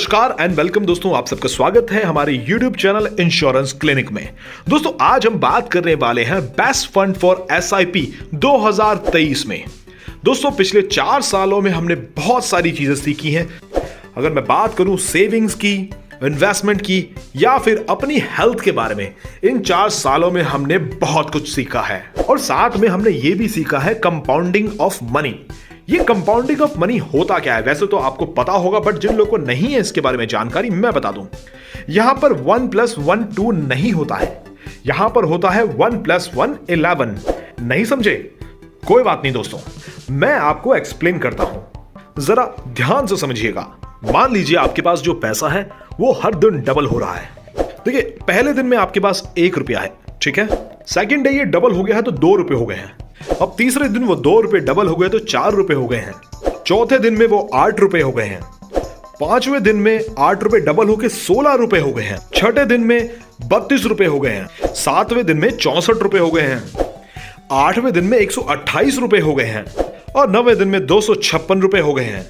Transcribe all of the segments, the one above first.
नमस्कार and welcome दोस्तों, आप सबका स्वागत है हमारे YouTube चैनल इंश्योरेंस क्लिनिक में। दोस्तों आज हम बात करने वाले हैं बेस्ट फंड फॉर SIP 2023 में। दोस्तों पिछले 4 सालों में हमने बहुत सारी चीजें सीखी हैं। अगर मैं बात करूं सेविंग्स की, इन्वेस्टमेंट की या फिर अपनी हेल्थ के बारे में, इन 4 सालों में हमने बहुत कुछ सीखा है। और साथ में हमने ये भी सीखा है कंपाउंडिंग ऑफ मनी। ये कंपाउंडिंग ऑफ मनी होता क्या है? वैसे तो आपको पता होगा, बट जिन लोगों को नहीं है इसके बारे में जानकारी, मैं बता दूं। यहां पर 1 + 1 2 नहीं होता है, यहां पर होता है 1 + 1 11। नहीं समझे? कोई बात नहीं दोस्तों, मैं आपको एक्सप्लेन करता हूं, जरा ध्यान से समझिएगा। मान लीजिए आपके पास जो पैसा है वो हर दिन डबल हो रहा है। देखिए, पहले दिन में आपके पास 1 रुपया है, ठीक है। सेकेंड डे ये डबल हो गया है तो 2 रुपए हो गए हैं। अब तीसरे दिन वो 2 रुपए डबल हो गए तो 4 रुपए हो गए हैं। चौथे दिन में वो 8 रुपए हो गए हैं। 5वें दिन में 8 रुपए डबल होकर 16 रुपए हो गए हैं। 6ठे दिन में 32 रुपए हो गए हैं। 7वें दिन में 64 रुपए हो गए हैं। 8वें दिन में 128 रुपए हो गए हैं। और 9वें दिन में 256 रुपए हो गए हैं।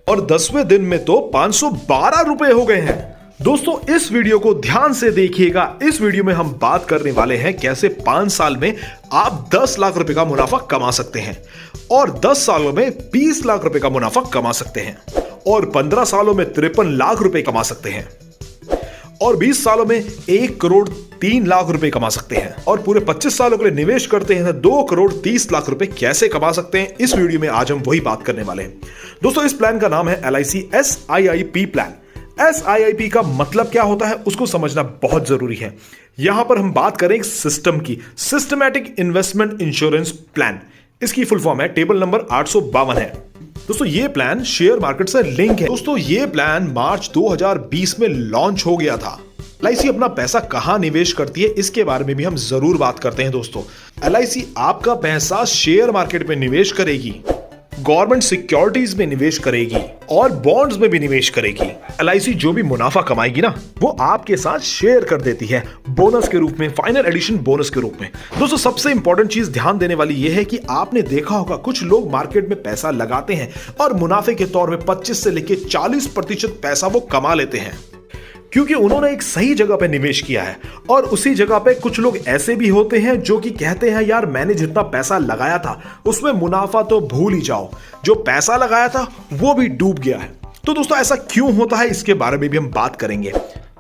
और 10वें दिन में तो 512 रुपए हो गए हैं। दोस्तों इस वीडियो को ध्यान से देखिएगा। इस वीडियो में हम बात करने वाले हैं कैसे 5 साल में आप 10 लाख रुपए का मुनाफा कमा सकते हैं, और 10 सालों में 20 लाख रुपए का मुनाफा कमा सकते हैं, और 15 सालों में 53 लाख रुपए कमा सकते हैं, और 20 सालों में 1 करोड़ 3 लाख रुपए कमा सकते हैं, और पूरे 25 सालों के लिए निवेश करते हैं 2 करोड़ 30 लाख रुपए कैसे कमा सकते हैं। इस वीडियो में आज हम वही बात करने वाले हैं। दोस्तों इस प्लान का नाम है LIC SIIP प्लान। SIIP का मतलब क्या होता है उसको समझना बहुत जरूरी है। यहां पर हम बात करें एक सिस्टम की, सिस्टमैटिक इन्वेस्टमेंट इंश्योरेंस प्लान। इसकी फुल फॉर्म है, टेबल नंबर 852 है। दोस्तों ये प्लान शेयर मार्केट से लिंक है। दोस्तों ये प्लान मार्च 2020 में लॉन्च हो गया था। LIC अपना पैसा कहां निवेश करती है इसके बारे में भी हम जरूर बात करते हैं। दोस्तों LIC आपका पैसा शेयर मार्केट में निवेश करेगी, गवर्नमेंट सिक्योरिटीज में निवेश करेगी और बॉन्ड्स में भी निवेश करेगी। LIC जो भी मुनाफा कमाएगी ना, वो आपके साथ शेयर कर देती है बोनस के रूप में, फाइनल एडिशन बोनस के रूप में। दोस्तों सबसे इंपॉर्टेंट चीज ध्यान देने वाली यह है कि आपने देखा होगा कुछ लोग मार्केट में पैसा लगाते हैं और मुनाफे के तौर में 25 से लेकर 40% पैसा वो कमा लेते हैं, क्योंकि उन्होंने एक सही जगह पे निवेश किया है। और उसी जगह पे कुछ लोग ऐसे भी होते हैं जो कि कहते हैं यार मैंने जितना पैसा लगाया था उसमें मुनाफा तो भूल ही जाओ, जो पैसा लगाया था वो भी डूब गया है। तो दोस्तों ऐसा क्यों होता है इसके बारे में भी हम बात करेंगे।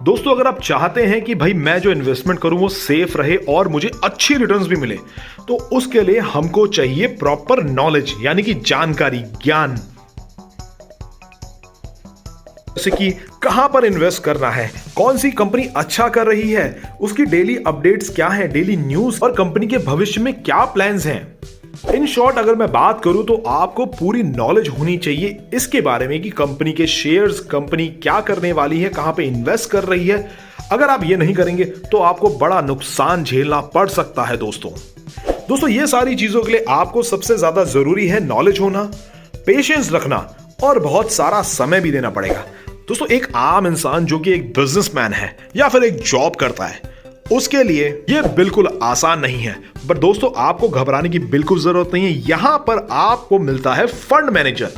दोस्तों अगर आप चाहते हैं कि भाई मैं जो इन्वेस्टमेंट करूं वो सेफ रहे और मुझे अच्छी रिटर्न्स भी मिले, तो उसके लिए हमको चाहिए प्रॉपर नॉलेज, यानी कि जानकारी, ज्ञान। जैसे कि कहां पर इन्वेस्ट करना है, कौन सी कंपनी अच्छा कर रही है, उसकी डेली अपडेट्स क्या है, डेली न्यूज़, और कंपनी के भविष्य में क्या प्लान्स हैं। इन शॉर्ट अगर मैं बात करूं तो आपको पूरी नॉलेज होनी चाहिए इसके बारे में कि कंपनी के शेयर्स, कंपनी क्या करने वाली है, कहां पे इन्वेस्ट कर रही है। अगर आप ये नहीं करेंगे तो आपको बड़ा नुकसान झेलना पड़ सकता है। दोस्तों ये सारी चीजों के लिए आपको सबसे ज्यादा जरूरी है नॉलेज होना, पेशेंस रखना और बहुत सारा समय भी देना पड़ेगा। दोस्तों एक आम इंसान जो कि एक बिजनेसमैन है या फिर एक जॉब करता है, उसके लिए यह बिल्कुल आसान नहीं है। बट दोस्तों आपको घबराने की बिल्कुल जरूरत नहीं है। यहां पर आपको मिलता है फंड मैनेजर,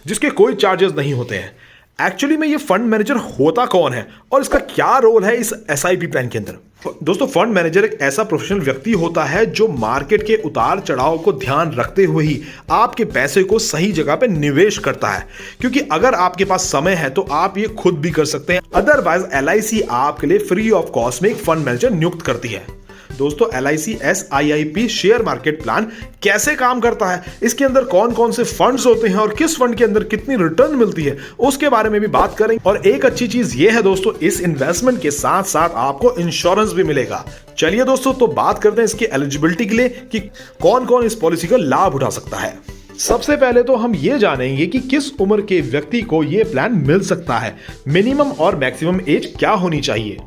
जिसके कोई चार्जेस नहीं होते हैं। एक्चुअली में ये फंड मैनेजर होता कौन है और इसका क्या रोल है इस SIP प्लान के अंदर? दोस्तों फंड मैनेजर एक ऐसा प्रोफेशनल व्यक्ति होता है जो मार्केट के उतार चढ़ाव को ध्यान रखते हुए ही आपके पैसे को सही जगह पे निवेश करता है। क्योंकि अगर आपके पास समय है तो आप ये खुद भी कर सकते हैं, अदरवाइज LIC आपके लिए फ्री ऑफ कॉस्ट में एक फंड मैनेजर नियुक्त करती है। दोस्तों LIC SIIP share market plan कैसे काम करता है, इसके अंदर कौन कौन से फंड्स होते हैं और किस फंड के अंदर कितनी रिटर्न मिलती है, उसके बारे में भी बात करेंगे। और एक अच्छी चीज ये है दोस्तों, इस इन्वेस्टमेंट के साथ साथ आपको इंश्योरेंस भी मिलेगा। चलिए दोस्तों तो बात करते हैं इसकी एलिजिबिलिटी के लिए कि कौन कौन इस पॉलिसी का लाभ उठा सकता है। सबसे पहले तो हम ये जानेंगे कि किस उम्र के व्यक्ति को यह प्लान मिल सकता है। मिनिमम और मैक्सिमम एज क्या होनी चाहिए?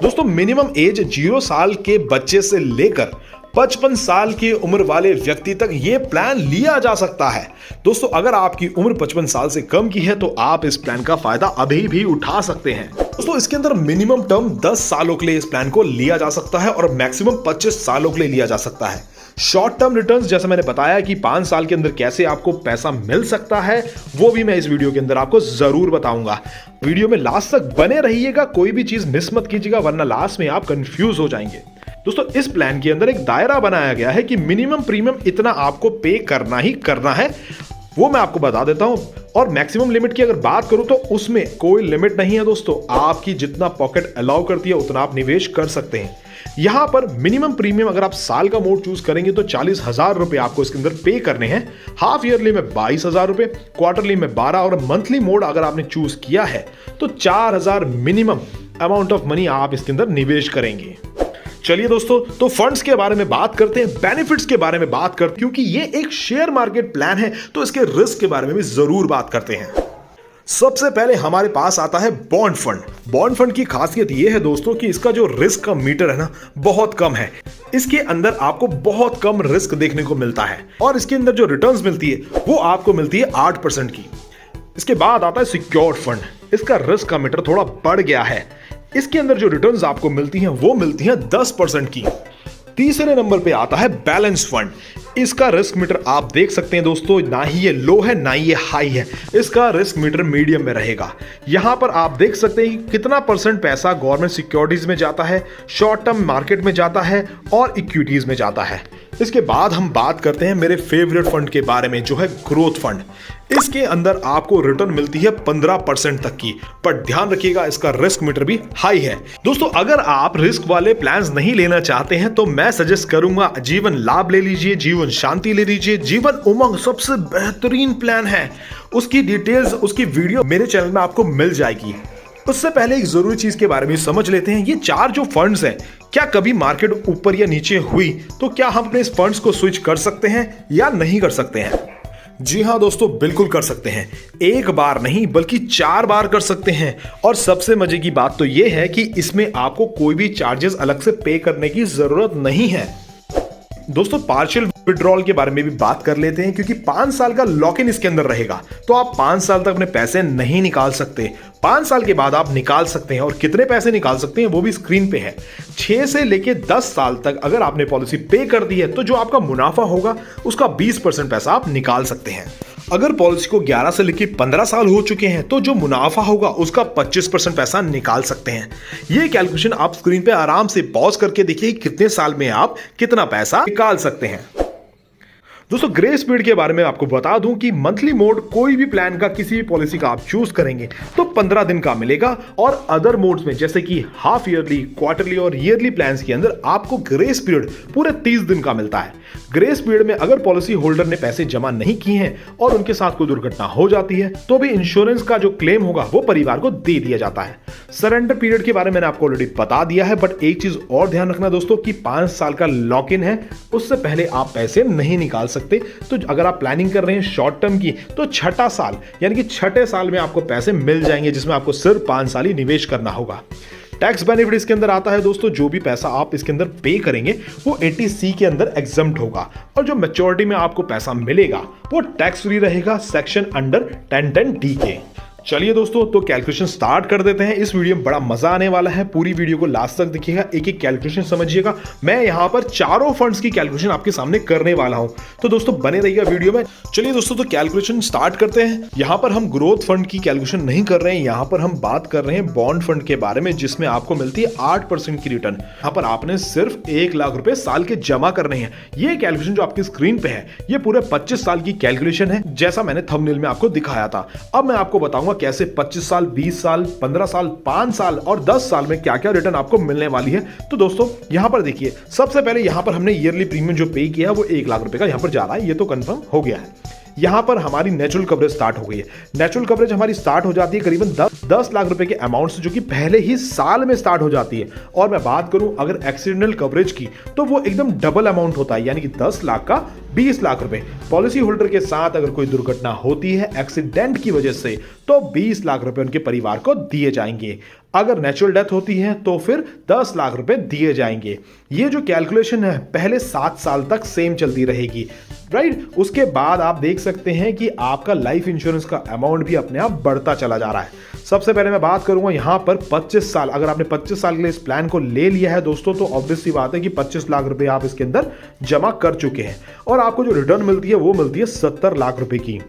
दोस्तों मिनिमम एज 0 साल के बच्चे से लेकर 55 साल की उम्र वाले व्यक्ति तक यह प्लान लिया जा सकता है। दोस्तों अगर आपकी उम्र 55 साल से कम की है तो आप इस प्लान का फायदा अभी भी उठा सकते हैं। दोस्तों इसके अंदर मिनिमम टर्म 10 सालों के लिए इस प्लान को लिया जा सकता है और मैक्सिमम 25 सालों के लिए लिया जा सकता है। शॉर्ट टर्म रिटर्न्स जैसे मैंने बताया कि 5 साल के अंदर कैसे आपको पैसा मिल सकता है, वो भी मैं इस वीडियो के अंदर आपको जरूर बताऊंगा। वीडियो में लास्ट तक बने रहिएगा, कोई भी चीज मिस मत कीजिएगा वरना लास्ट में आप कंफ्यूज हो जाएंगे। दोस्तों इस प्लान के अंदर एक दायरा बनाया गया है कि मिनिमम प्रीमियम इतना आपको पे करना ही करना है, वो मैं आपको बता देता हूं। और मैक्सिमम लिमिट की अगर बात करूं तो उसमें कोई लिमिट नहीं है दोस्तों, आपकी जितना पॉकेट अलाउ करती है उतना आप निवेश कर सकते हैं। यहां पर मिनिमम प्रीमियम अगर आप साल का मोड चूज करेंगे तो 40,000 रुपए आपको इसके अंदर पे करने हैं। हाफ ईयरली में 22,000 रुपए, क्वार्टरली में 12 और मंथली मोड अगर आपने चूज किया है तो 4,000 मिनिमम अमाउंट ऑफ मनी आप इसके अंदर निवेश करेंगे। चलिए दोस्तों, तो फंड्स के बारे में बात करते हैं, बेनिफिट्स के बारे में बात करते हैं, क्योंकि ये एक शेयर मार्केट प्लान है तो इसके रिस्क के बारे में भी जरूर बात करते हैं। सबसे पहले हमारे पास आता है बॉन्ड फंड। बॉन्ड फंड की खासियत यह है दोस्तों कि इसका जो रिस्क का मीटर है ना बहुत कम है। इसके अंदर आपको बहुत कम रिस्क देखने को मिलता है और इसके अंदर जो रिटर्न्स मिलती है वो आपको मिलती है 8% की। इसके बाद आता है सिक्योर्ड फंड। इसका रिस्क का मीटर थोड़ा बढ़ गया है, इसके अंदर जो रिटर्न्स आपको मिलती हैं वो मिलती हैं 10% की। तीसरे नंबर पे आता है बैलेंस फंड। इसका रिस्क मीटर आप देख सकते हैं दोस्तों, ना ही ये लो है ना ही ये हाई है, इसका रिस्क मीटर मीडियम में रहेगा। यहां पर आप देख सकते हैं कि कितना परसेंट पैसा गवर्नमेंट सिक्योरिटीज में जाता है, शॉर्ट टर्म मार्केट में जाता है और इक्विटीज में जाता है। इसके बाद हम बात करते हैं मेरे फेवरेट फंड के बारे में, जो है ग्रोथ फंड। इसके अंदर आपको रिटर्न मिलती है 15% तक की, पर ध्यान रखिएगा इसका रिस्क मीटर भी हाई है। दोस्तों अगर आप रिस्क वाले प्लान्स नहीं लेना चाहते हैं तो मैं सजेस्ट करूंगा जीवन लाभ ले लीजिए, जीवन शांति ले लीजिए। जीवन उमंग सबसे बेहतरीन प्लान है, उसकी डिटेल्स, उसकी वीडियो मेरे चैनल में आपको मिल जाएगी। उससे पहले एक जरूरी चीज के बारे में समझ लेते हैं, ये 4 जो फंड्स हैं, क्या कभी मार्केट ऊपर या नीचे हुई तो क्या हम अपने इस फंड्स को स्विच कर सकते हैं या नहीं कर सकते हैं? जी हाँ दोस्तों, बिल्कुल कर सकते हैं। एक बार नहीं बल्कि 4 बार कर सकते हैं। और सबसे मजे की बात तो यह है कि इसमें आपको कोई भी चार्जेस अलग से पे करने की जरूरत नहीं है। दोस्तों पार्शियल विड्रॉल के बारे में भी बात कर लेते हैं, क्योंकि 5 साल का लॉक इन इसके अंदर रहेगा, तो आप 5 साल तक अपने पैसे नहीं निकाल सकते। 5 साल के बाद आप निकाल सकते हैं, और कितने पैसे निकाल सकते हैं वो भी स्क्रीन पे है। 6 से लेके 10 साल तक अगर आपने पॉलिसी पे कर दी है तो जो आपका मुनाफा होगा उसका 20% पैसा आप निकाल सकते हैं। अगर पॉलिसी को 11 से लेके 15 साल हो चुके हैं तो जो मुनाफा होगा उसका 25% पैसा निकाल सकते हैं। ये कैलकुलेशन आप स्क्रीन पे आराम से पॉज करके देखिए कितने साल में आप कितना पैसा निकाल सकते हैं। दोस्तों ग्रेस पीरियड के बारे में आपको बता दूं कि मंथली मोड कोई भी प्लान का, किसी भी पॉलिसी का आप चूज करेंगे तो 15 दिन का मिलेगा, और अदर मोड्स में जैसे कि हाफ ईयरली, क्वार्टरली और ईयरली प्लान्स के अंदर आपको ग्रेस पीरियड पूरे 30 दिन का मिलता है। ग्रेस पीरियड में अगर पॉलिसी होल्डर ने पैसे जमा नहीं किए हैं और उनके साथ कोई दुर्घटना हो जाती है तो भी इंश्योरेंस का जो क्लेम होगा वो परिवार को दे दिया जाता है। सरेंडर पीरियड के बारे में मैंने आपको ऑलरेडी बता दिया है, बट एक चीज और ध्यान रखना दोस्तों कि 5 साल का लॉक इन है, उससे पहले आप पैसे नहीं निकाल सकते। तो अगर आप प्लानिंग कर रहे हैं शॉर्ट टर्म की तो 6ठा साल यानी कि 6ठे साल में आपको पैसे मिल जाएंगे, जिसमें आपको सिर्फ 5 साल ही निवेश करना होगा। टैक्स बेनिफिट इसके अंदर आता है दोस्तों, जो भी पैसा आप इसके अंदर पे करेंगे वो 80C के अंदर एग्जम्प्ट होगा, और जो मैच्योरिटी में आपको पैसा मिलेगा वो टैक्स फ्री रहेगा सेक्शन अंडर 1010D के। चलिए दोस्तों, तो कैलकुलेशन स्टार्ट कर देते हैं। इस वीडियो में बड़ा मजा आने वाला है, पूरी वीडियो को लास्ट तक देखिएगा, एक एक कैलकुलेशन समझिएगा। मैं यहां पर चारों फंड्स की कैलकुलेशन आपके सामने करने वाला हूं, तो दोस्तों बने रहिएगा वीडियो में। चलिए दोस्तों, तो कैलकुलेशन स्टार्ट करते हैं। यहां पर हम ग्रोथ फंड की कैलकुलेशन नहीं कर रहे हैं, यहां पर हम बात कर रहे हैं बॉन्ड फंड के बारे में, जिसमें आपको मिलती है 8% की रिटर्न। यहां पर आपने सिर्फ 1 लाख रुपए साल के जमा करने हैं। ये कैलकुलेशन जो आपकी स्क्रीन पे है ये पूरे 25 साल की कैलकुलेशन है, जैसा मैंने थंबनेल में आपको दिखाया था। अब मैं आपको बताऊंगा कैसे 25 साल, 20 साल, 15 साल, 5 साल और 10 साल में क्या क्या रिटर्न आपको मिलने वाली है। तो दोस्तों यहां पर देखिए, सबसे पहले यहां पर हमने ईयरली प्रीमियम जो पे किया है वो 1 लाख रुपए का यहां पर जा रहा है, ये तो कंफर्म हो गया है। यहां पर हमारी नेचुरल कवरेज स्टार्ट हो गई है। नेचुरल कवरेज हमारी स्टार्ट हो जाती है करीबन 10 लाख रुपए के अमाउंट से, जो कि पहले ही साल में स्टार्ट हो जाती है। और मैं बात करूं अगर एक्सीडेंटल कवरेज की तो वो एकदम डबल अमाउंट होता है, यानी कि 10 लाख का 20 लाख रुपए। पॉलिसी होल्डर के साथ अगर कोई दुर्घटना होती है एक्सीडेंट की वजह से तो 20 लाख रुपए उनके परिवार को दिए जाएंगे। अगर नेचुरल डेथ होती है तो फिर 10 लाख रुपए दिए जाएंगे। ये जो कैलकुलेशन है पहले 7 साल तक सेम चलती रहेगी, राइट। उसके बाद आप देख सकते हैं कि आपका लाइफ इंश्योरेंस का अमाउंट भी अपने आप बढ़ता चला जा रहा है। सबसे पहले मैं बात करूंगा यहां पर 25 साल, अगर आपने 25 साल के लिए इस प्लान को ले लिया है दोस्तों, तो ऑब्वियस सी बात है कि 25 लाख रुपए आप इसके अंदर जमा कर चुके हैं और आपको जो रिटर्न मिलती है वो मिलती है 70 लाख रुपए की।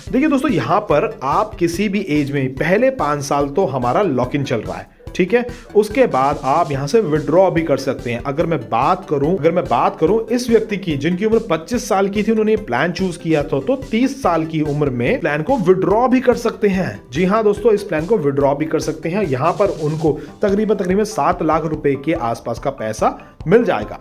देखिए दोस्तों, यहां पर आप किसी भी एज में पहले 5 साल तो हमारा लॉक इन चल रहा है, ठीक है। उसके बाद आप यहां से विड्रॉ भी कर सकते हैं। अगर मैं बात करूं इस व्यक्ति की जिनकी उम्र 25 साल की थी, उन्होंने प्लान चूज किया था, तो 30 साल की उम्र में प्लान को विड्रॉ भी कर सकते हैं। जी हां दोस्तों, इस प्लान को विड्रॉ भी कर सकते हैं। यहां पर उनको तकरीबन 7 लाख रुपए के आसपास का पैसा मिल जाएगा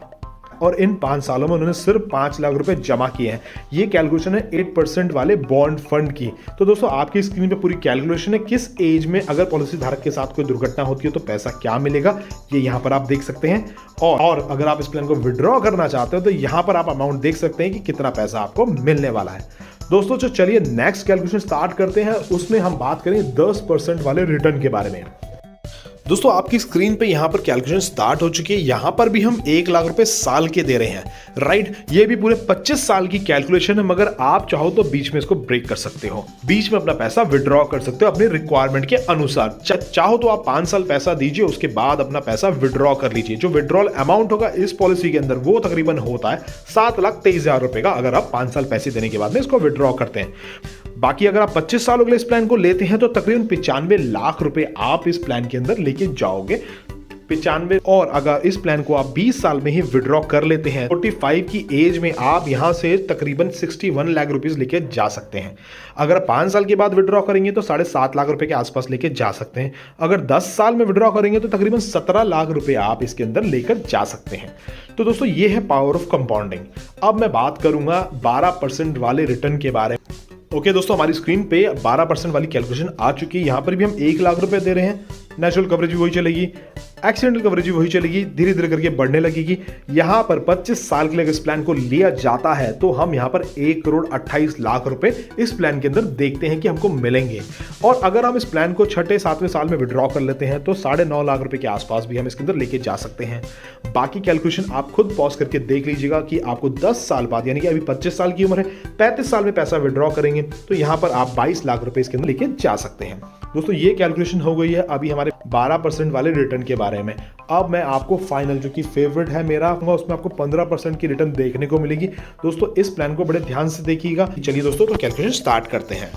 और इन 5 सालों में उन्होंने सिर्फ 5 लाख रुपए जमा किए हैं। ये कैलकुलेशन है 8% वाले बॉन्ड फंड की। तो दोस्तों, आपकी स्क्रीन पे पूरी कैलकुलेशन है किस एज में अगर पॉलिसी धारक के साथ कोई दुर्घटना होती है तो पैसा क्या मिलेगा, ये यहाँ पर आप देख सकते हैं। और अगर आप इस प्लान को विड्रॉ करना चाहते हो तो यहाँ पर आप अमाउंट देख सकते हैं कि कितना पैसा आपको मिलने वाला है। दोस्तों, तो चलिए नेक्स्ट कैलकुलेशन स्टार्ट करते हैं। उसमें हम बात करें 10% वाले रिटर्न के बारे में। दोस्तों, आपकी स्क्रीन पे यहां पर कैलकुलेशन स्टार्ट हो चुकी है। यहां पर भी हम 1 लाख रुपए साल के दे रहे हैं, राइट। ये भी पूरे 25 साल की कैलकुलेशन है, मगर आप चाहो तो बीच में इसको ब्रेक कर सकते हो, बीच में अपना पैसा विड्रॉ कर सकते हो अपनी रिक्वायरमेंट के अनुसार। चाहो तो आप 5 साल पैसा दीजिए, उसके बाद अपना पैसा विड्रॉ कर लीजिए। जो विड्रॉल अमाउंट होगा इस पॉलिसी के अंदर वो तकरीबन होता है 7,23,000 रुपए का, अगर आप 5 साल पैसे देने के बाद में इसको विड्रॉ करते हैं। बाकी अगर आप 25 सालों के लिए इस प्लान को लेते हैं तो तकरीबन 95 लाख रुपए आप इस प्लान के अंदर लेके जाओगे। 95। और अगर इस प्लान को आप 20 साल में ही विड्रॉ कर लेते हैं, 45 की एज में आप यहां से तकरीबन 61 लाख रुपीस लेके जा सकते हैं। अगर 5 साल के बाद विड्रॉ करेंगे तो 7.5 लाख रुपए के आसपास लेके जा सकते हैं। अगर 10 साल में विड्रॉ करेंगे तो तकरीबन 17 लाख रुपए आप इसके अंदर लेकर जा सकते हैं। तो दोस्तों, ये है पावर ऑफ कंपाउंडिंग। अब मैं बात करूंगा 12% वाले रिटर्न के बारे में। ओके दोस्तों, हमारी स्क्रीन पे 12% वाली कैलकुलेशन आ चुकी है। यहां पर भी हम 1 लाख रुपए दे रहे हैं। नेचुरल कवरेज भी वही चलेगी, एक्सीडेंटल कवरेज भी वही चलेगी, धीरे धीरे करके बढ़ने लगेगी। यहां पर 25 साल के लिए इस प्लान को लिया जाता है तो हम यहां पर 1,28,00,000 रुपए इस प्लान के अंदर देखते हैं कि हमको मिलेंगे। और अगर हम इस प्लान को 6-7वें साल में विड्रॉ कर लेते हैं तो 9.5 लाख रुपए के आसपास भी हम इसके अंदर लेके जा सकते हैं। बाकी कैलकुलेशन आप खुद पॉज करके देख लीजिएगा कि आपको 10 साल बाद, यानी कि अभी 25 साल की उम्र है, 35 साल में पैसा विड्रॉ करेंगे तो यहां पर आप 22 लाख रुपए इसके अंदर लेके जा सकते हैं। दोस्तों, ये कैलकुलेशन हो गई है अभी हमारे 12% वाले रिटर्न के बारे में। अब मैं आपको फाइनल, जो कि फेवरेट है मेरा, उसमें आपको 15% की रिटर्न देखने को मिलेगी। दोस्तों, इस प्लान को बड़े ध्यान से देखिएगा। चलिए दोस्तों, तो कैलकुलेशन स्टार्ट करते हैं।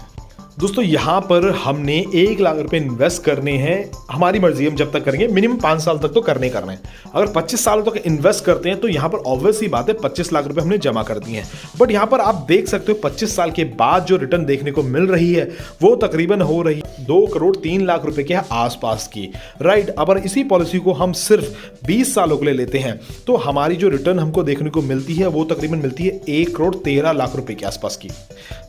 दोस्तों, यहां पर हमने 1 लाख रुपए इन्वेस्ट करने हैं, हमारी मर्जी हम जब तक करेंगे, मिनिमम 5 साल तक तो करने हैं। अगर 25 साल तक इन्वेस्ट करते हैं तो यहां पर ऑब्वियस ही बात है 25 लाख रुपए हमने जमा कर दिए हैं। बट यहां पर आप देख सकते हो 25 साल के बाद जो रिटर्न देखने को मिल रही है वो तकरीबन हो रही 2,03,00,000 रुपए के आसपास की, राइट। अगर इसी पॉलिसी को हम सिर्फ 20 सालों के लिए लेते हैं तो हमारी जो रिटर्न हमको देखने को मिलती है वो तकरीबन मिलती है 1,13,00,000 रुपए के आसपास की।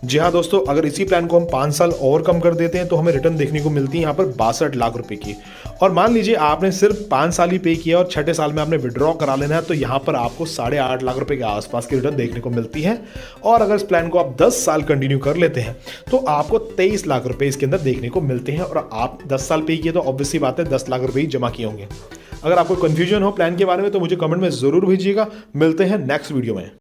जी हाँ दोस्तों, अगर इसी प्लान को हम 5 साल और कम कर देते हैं तो हमें रिटर्न देखने को मिलती है यहाँ पर 62 लाख रुपए की। और मान लीजिए आपने सिर्फ 5 साल ही पे किया और 6ठे साल में आपने विड्रॉ करा लेना है तो यहाँ पर आपको 8.5 लाख रुपए के आसपास की रिटर्न देखने को मिलती है। और अगर इस प्लान को आप 10 साल कंटिन्यू कर लेते हैं तो आपको 23 लाख रुपए इसके अंदर देखने को मिलते हैं। और आप 10 साल पे किए तो ऑब्वियसली बात है 10 लाख रुपए ही जमा किए होंगे। अगर आपको कंफ्यूजन हो प्लान के बारे में तो मुझे कमेंट में जरूर भेजिएगा। मिलते हैं नेक्स्ट वीडियो में।